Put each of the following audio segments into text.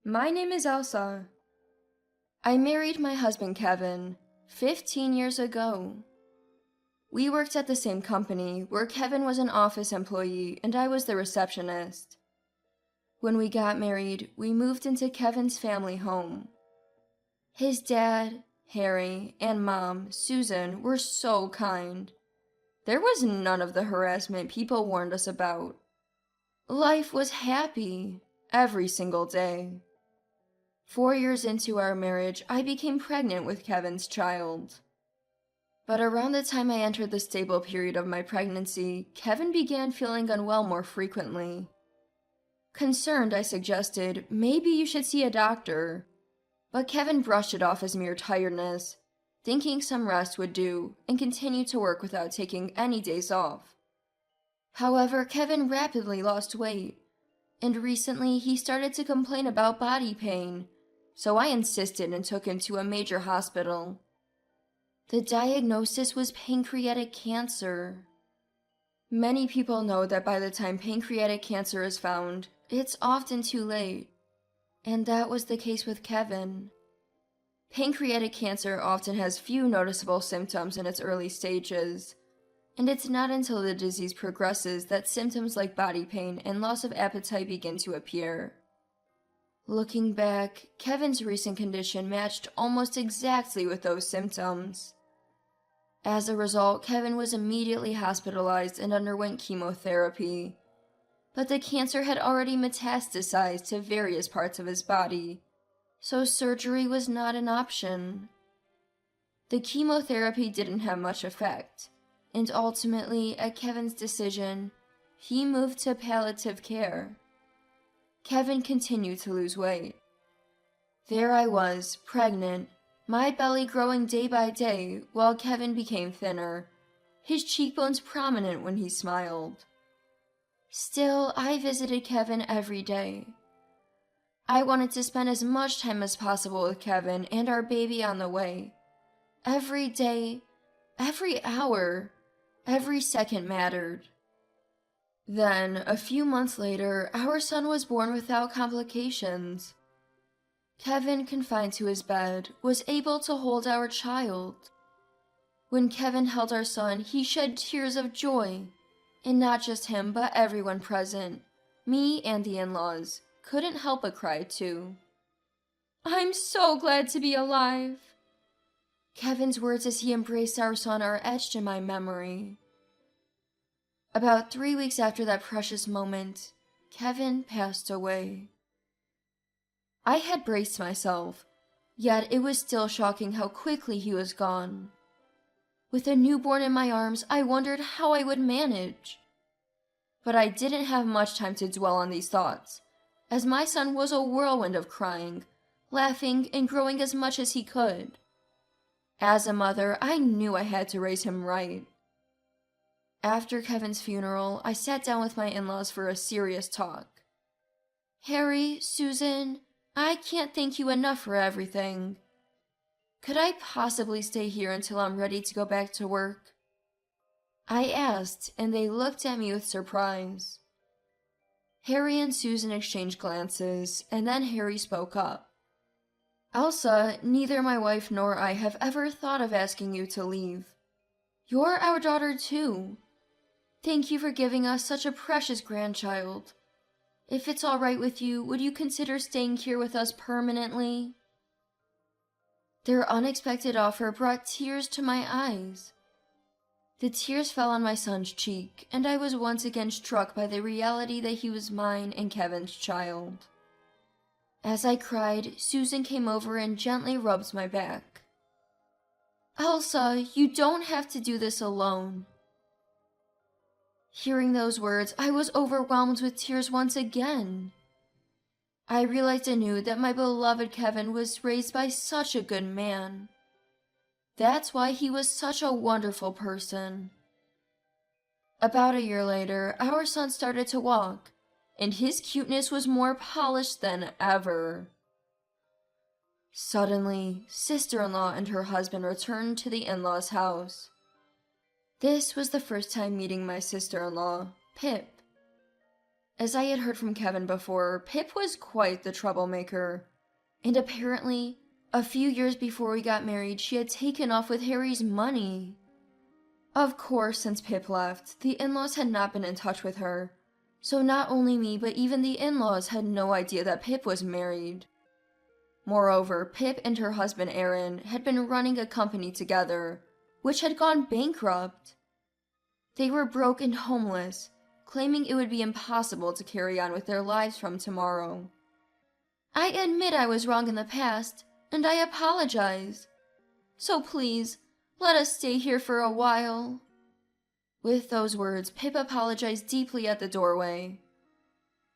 My name is Elsa. I married my husband Kevin 15 years ago. We worked at the same company where Kevin was an office employee and I was the receptionist. When we got married, we moved into Kevin's family home. His dad, Harry, and mom, Susan, were so kind. There was none of the harassment people warned us about. Life was happy every single day. 4 years into our marriage, I became pregnant with Kevin's child. But around the time I entered the stable period of my pregnancy, Kevin began feeling unwell more frequently. Concerned, I suggested, maybe you should see a doctor. But Kevin brushed it off as mere tiredness, thinking some rest would do, and continued to work without taking any days off. However, Kevin rapidly lost weight, and recently he started to complain about body pain, so I insisted and took him to a major hospital. The diagnosis was pancreatic cancer. Many people know that by the time pancreatic cancer is found, it's often too late. And that was the case with Kevin. Pancreatic cancer often has few noticeable symptoms in its early stages, and it's not until the disease progresses that symptoms like body pain and loss of appetite begin to appear. Looking back, Kevin's recent condition matched almost exactly with those symptoms. As a result, Kevin was immediately hospitalized and underwent chemotherapy. But the cancer had already metastasized to various parts of his body, so surgery was not an option. The chemotherapy didn't have much effect, and ultimately, at Kevin's decision, he moved to palliative care. Kevin continued to lose weight. There I was, pregnant, my belly growing day by day while Kevin became thinner, his cheekbones prominent when he smiled. Still, I visited Kevin every day. I wanted to spend as much time as possible with Kevin and our baby on the way. Every day, every hour, every second mattered. Then, a few months later, our son was born without complications. Kevin, confined to his bed, was able to hold our child. When Kevin held our son, he shed tears of joy. And not just him, but everyone present, me and the in-laws, couldn't help but cry too. "I'm so glad to be alive." Kevin's words as he embraced our son are etched in my memory. About 3 weeks after that precious moment, Kevin passed away. I had braced myself, yet it was still shocking how quickly he was gone. With a newborn in my arms, I wondered how I would manage. But I didn't have much time to dwell on these thoughts, as my son was a whirlwind of crying, laughing, and growing as much as he could. As a mother, I knew I had to raise him right. After Kevin's funeral, I sat down with my in-laws for a serious talk. "Harry, Susan, I can't thank you enough for everything. Could I possibly stay here until I'm ready to go back to work?" I asked, and they looked at me with surprise. Harry and Susan exchanged glances, and then Harry spoke up. "Elsa, neither my wife nor I have ever thought of asking you to leave. You're our daughter too. Thank you for giving us such a precious grandchild. If it's all right with you, would you consider staying here with us permanently?" Their unexpected offer brought tears to my eyes. The tears fell on my son's cheek, and I was once again struck by the reality that he was mine and Kevin's child. As I cried, Susan came over and gently rubbed my back. "Elsa, you don't have to do this alone." Hearing those words, I was overwhelmed with tears once again. I realized anew that my beloved Kevin was raised by such a good man. That's why he was such a wonderful person. About a year later, our son started to walk, and his cuteness was more polished than ever. Suddenly, sister-in-law and her husband returned to the in-laws' house. This was the first time meeting my sister-in-law, Pip. As I had heard from Kevin before, Pip was quite the troublemaker. And apparently, a few years before we got married, she had taken off with Harry's money. Of course, since Pip left, the in-laws had not been in touch with her. So not only me, but even the in-laws had no idea that Pip was married. Moreover, Pip and her husband Aaron had been running a company together, which had gone bankrupt. They were broke and homeless, claiming it would be impossible to carry on with their lives from tomorrow. I admit I was wrong in the past, and I apologize. So please, let us stay here for a while. With those words, Pip apologized deeply at the doorway.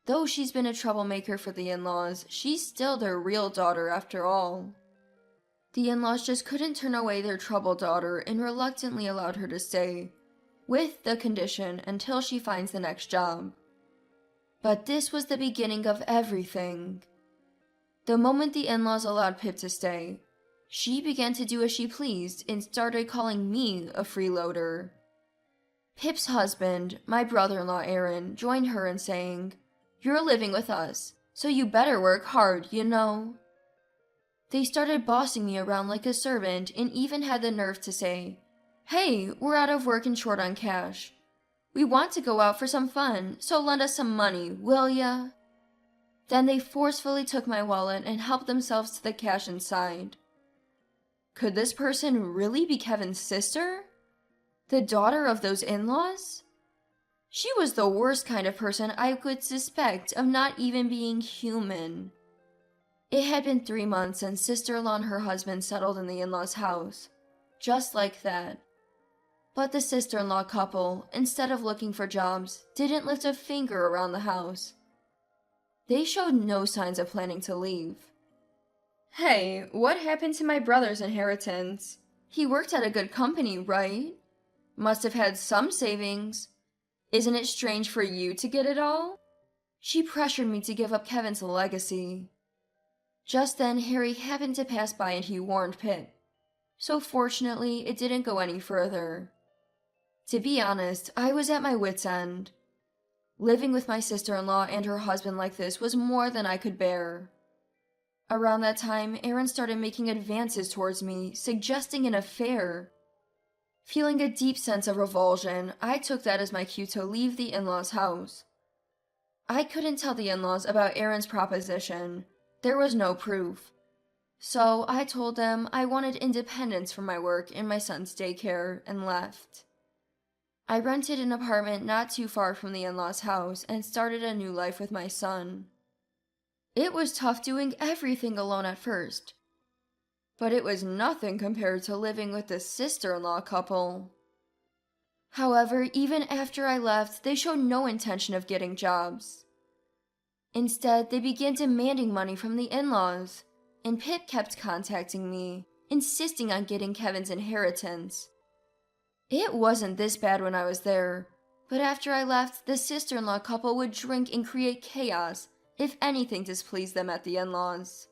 Though she's been a troublemaker for the in-laws, she's still their real daughter after all. The in-laws just couldn't turn away their troubled daughter and reluctantly allowed her to stay, with the condition until she finds the next job. But this was the beginning of everything. The moment the in-laws allowed Pip to stay, she began to do as she pleased and started calling me a freeloader. Pip's husband, my brother-in-law Aaron, joined her in saying, "You're living with us, so you better work hard, you know." They started bossing me around like a servant and even had the nerve to say, "Hey, we're out of work and short on cash. We want to go out for some fun, so lend us some money, will ya?" Then they forcefully took my wallet and helped themselves to the cash inside. Could this person really be Kevin's sister? The daughter of those in-laws? She was the worst kind of person I could suspect of not even being human. It had been 3 months since sister-in-law and her husband settled in the in-laws' house. Just like that. But the sister-in-law couple, instead of looking for jobs, didn't lift a finger around the house. They showed no signs of planning to leave. "Hey, what happened to my brother's inheritance? He worked at a good company, right? Must have had some savings. Isn't it strange for you to get it all?" She pressured me to give up Kevin's legacy. Just then, Harry happened to pass by and he warned Pip. So fortunately, it didn't go any further. To be honest, I was at my wit's end. Living with my sister-in-law and her husband like this was more than I could bear. Around that time, Aaron started making advances towards me, suggesting an affair. Feeling a deep sense of revulsion, I took that as my cue to leave the in-laws' house. I couldn't tell the in-laws about Aaron's proposition. There was no proof. So I told them I wanted independence from my work in my son's daycare and left. I rented an apartment not too far from the in-laws' house and started a new life with my son. It was tough doing everything alone at first, but it was nothing compared to living with the sister-in-law couple. However, even after I left, they showed no intention of getting jobs. Instead, they began demanding money from the in-laws, and Pip kept contacting me, insisting on getting Kevin's inheritance. It wasn't this bad when I was there, but after I left, the sister-in-law couple would drink and create chaos if anything displeased them at the in-laws.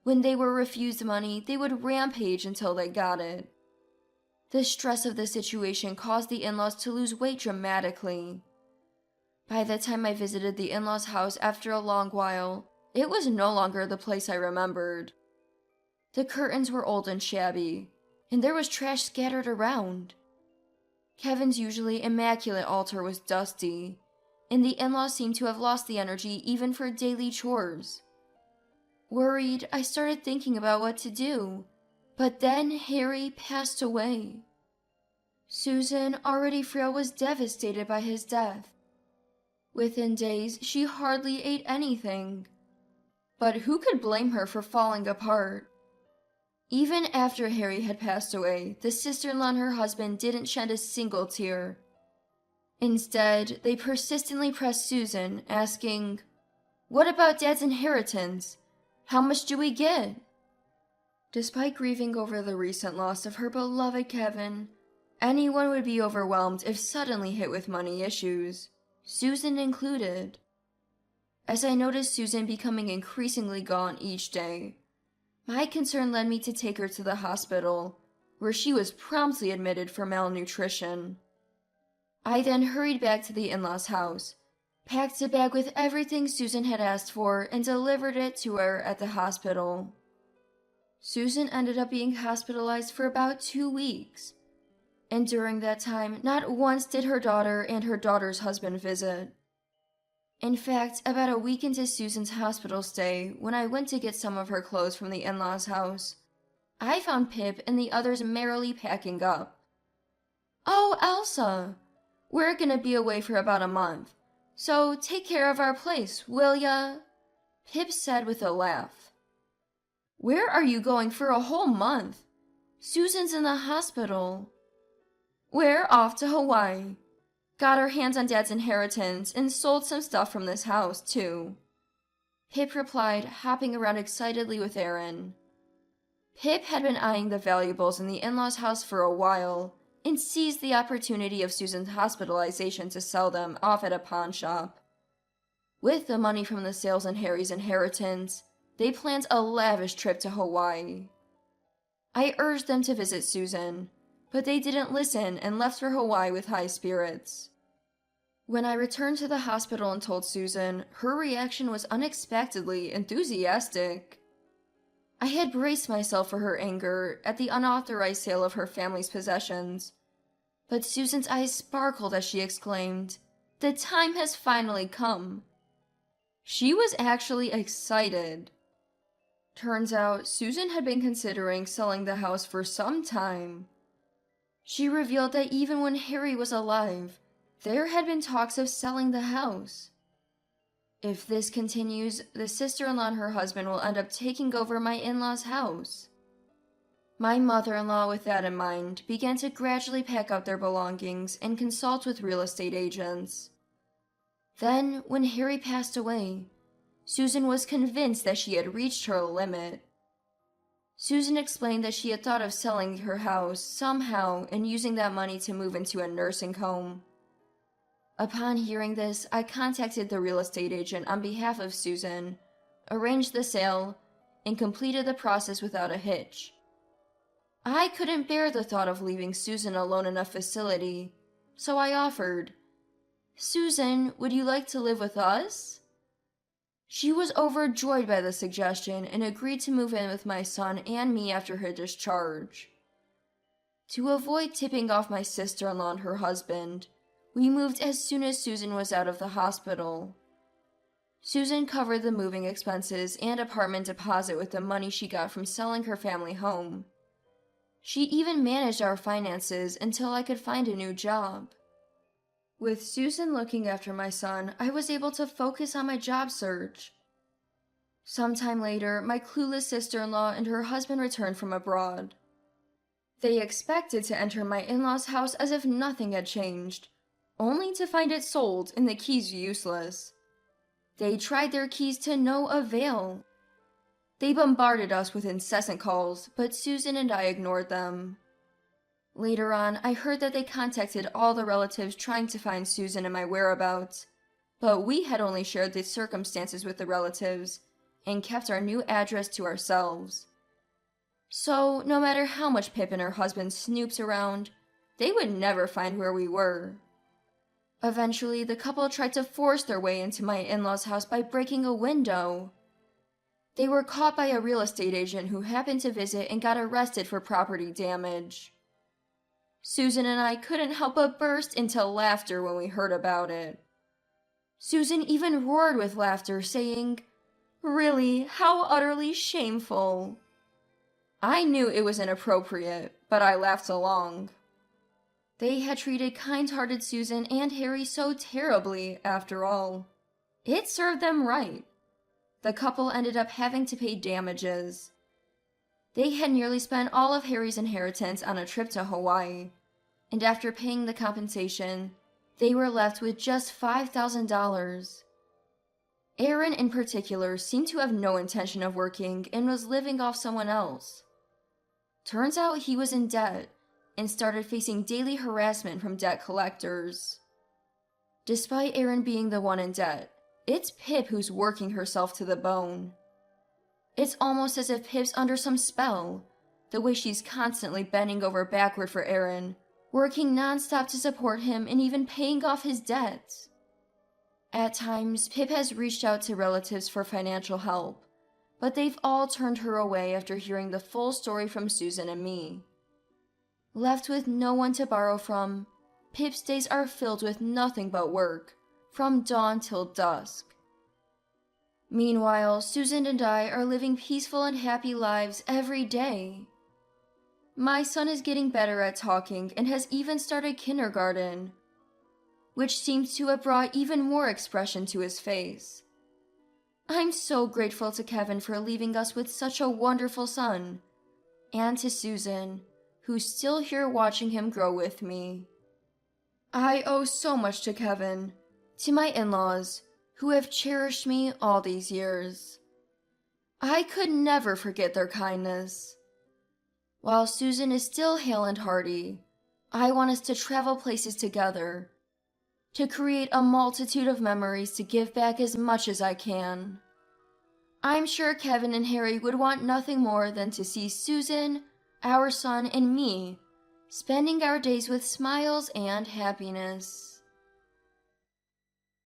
When they were refused money, they would rampage until they got it. The stress of the situation caused the in-laws to lose weight dramatically. By the time I visited the in-laws' house after a long while, it was no longer the place I remembered. The curtains were old and shabby, and there was trash scattered around. Kevin's usually immaculate altar was dusty, and the in-laws seemed to have lost the energy even for daily chores. Worried, I started thinking about what to do, but then Harry passed away. Susan, already frail, was devastated by his death. Within days, she hardly ate anything. But who could blame her for falling apart? Even after Harry had passed away, the sister-in-law and her husband didn't shed a single tear. Instead, they persistently pressed Susan, asking, "What about Dad's inheritance? How much do we get?" Despite grieving over the recent loss of her beloved Kevin, anyone would be overwhelmed if suddenly hit with money issues, Susan included. As I noticed Susan becoming increasingly gaunt each day, my concern led me to take her to the hospital, where she was promptly admitted for malnutrition. I then hurried back to the in-laws' house, packed a bag with everything Susan had asked for, and delivered it to her at the hospital. Susan ended up being hospitalized for about 2 weeks, and during that time, not once did her daughter and her daughter's husband visit. In fact, about a week into Susan's hospital stay, when I went to get some of her clothes from the in-laws' house, I found Pip and the others merrily packing up. "Oh, Elsa, we're gonna be away for about a month, so take care of our place, will ya?" Pip said with a laugh. "Where are you going for a whole month? Susan's in the hospital." "We're off to Hawaii. Got our hands on Dad's inheritance and sold some stuff from this house, too," Pip replied, hopping around excitedly with Aaron. Pip had been eyeing the valuables in the in-laws' house for a while and seized the opportunity of Susan's hospitalization to sell them off at a pawn shop. With the money from the sales and Harry's inheritance, they planned a lavish trip to Hawaii. I urged them to visit Susan, but they didn't listen and left for Hawaii with high spirits. When I returned to the hospital and told Susan, her reaction was unexpectedly enthusiastic. I had braced myself for her anger at the unauthorized sale of her family's possessions, but Susan's eyes sparkled as she exclaimed, "The time has finally come." She was actually excited. Turns out, Susan had been considering selling the house for some time. She revealed that even when Harry was alive, there had been talks of selling the house. If this continues, the sister-in-law and her husband will end up taking over my in-laws' house. My mother-in-law, with that in mind, began to gradually pack up their belongings and consult with real estate agents. Then, when Harry passed away, Susan was convinced that she had reached her limit. Susan explained that she had thought of selling her house somehow and using that money to move into a nursing home. Upon hearing this, I contacted the real estate agent on behalf of Susan, arranged the sale, and completed the process without a hitch. I couldn't bear the thought of leaving Susan alone in a facility, so I offered, "Susan, would you like to live with us?" She was overjoyed by the suggestion and agreed to move in with my son and me after her discharge. To avoid tipping off my sister-in-law and her husband, we moved as soon as Susan was out of the hospital. Susan covered the moving expenses and apartment deposit with the money she got from selling her family home. She even managed our finances until I could find a new job. With Susan looking after my son, I was able to focus on my job search. Sometime later, my clueless sister-in-law and her husband returned from abroad. They expected to enter my in-laws' house as if nothing had changed, only to find it sold and the keys useless. They tried their keys to no avail. They bombarded us with incessant calls, but Susan and I ignored them. Later on, I heard that they contacted all the relatives trying to find Susan and my whereabouts, but we had only shared the circumstances with the relatives and kept our new address to ourselves. So, no matter how much Pip and her husband snooped around, they would never find where we were. Eventually, the couple tried to force their way into my in-laws' house by breaking a window. They were caught by a real estate agent who happened to visit and got arrested for property damage. Susan and I couldn't help but burst into laughter when we heard about it. Susan even roared with laughter, saying, "Really, how utterly shameful." I knew it was inappropriate, but I laughed along. They had treated kind-hearted Susan and Harry so terribly, after all. It served them right. The couple ended up having to pay damages. They had nearly spent all of Harry's inheritance on a trip to Hawaii, and after paying the compensation, they were left with just $5,000. Aaron, in particular, seemed to have no intention of working and was living off someone else. Turns out he was in debt and started facing daily harassment from debt collectors. Despite Aaron being the one in debt, it's Pip who's working herself to the bone. It's almost as if Pip's under some spell, the way she's constantly bending over backward for Aaron, working non-stop to support him and even paying off his debts. At times, Pip has reached out to relatives for financial help, but they've all turned her away after hearing the full story from Susan and me. Left with no one to borrow from, Pip's days are filled with nothing but work, from dawn till dusk. Meanwhile, Susan and I are living peaceful and happy lives every day. My son is getting better at talking and has even started kindergarten, which seems to have brought even more expression to his face. I'm so grateful to Kevin for leaving us with such a wonderful son, and to Susan, who's still here watching him grow with me. I owe so much to Kevin, to my in-laws, who have cherished me all these years. I could never forget their kindness. While Susan is still hale and hearty, I want us to travel places together, to create a multitude of memories to give back as much as I can. I'm sure Kevin and Harry would want nothing more than to see Susan, our son, and me spending our days with smiles and happiness.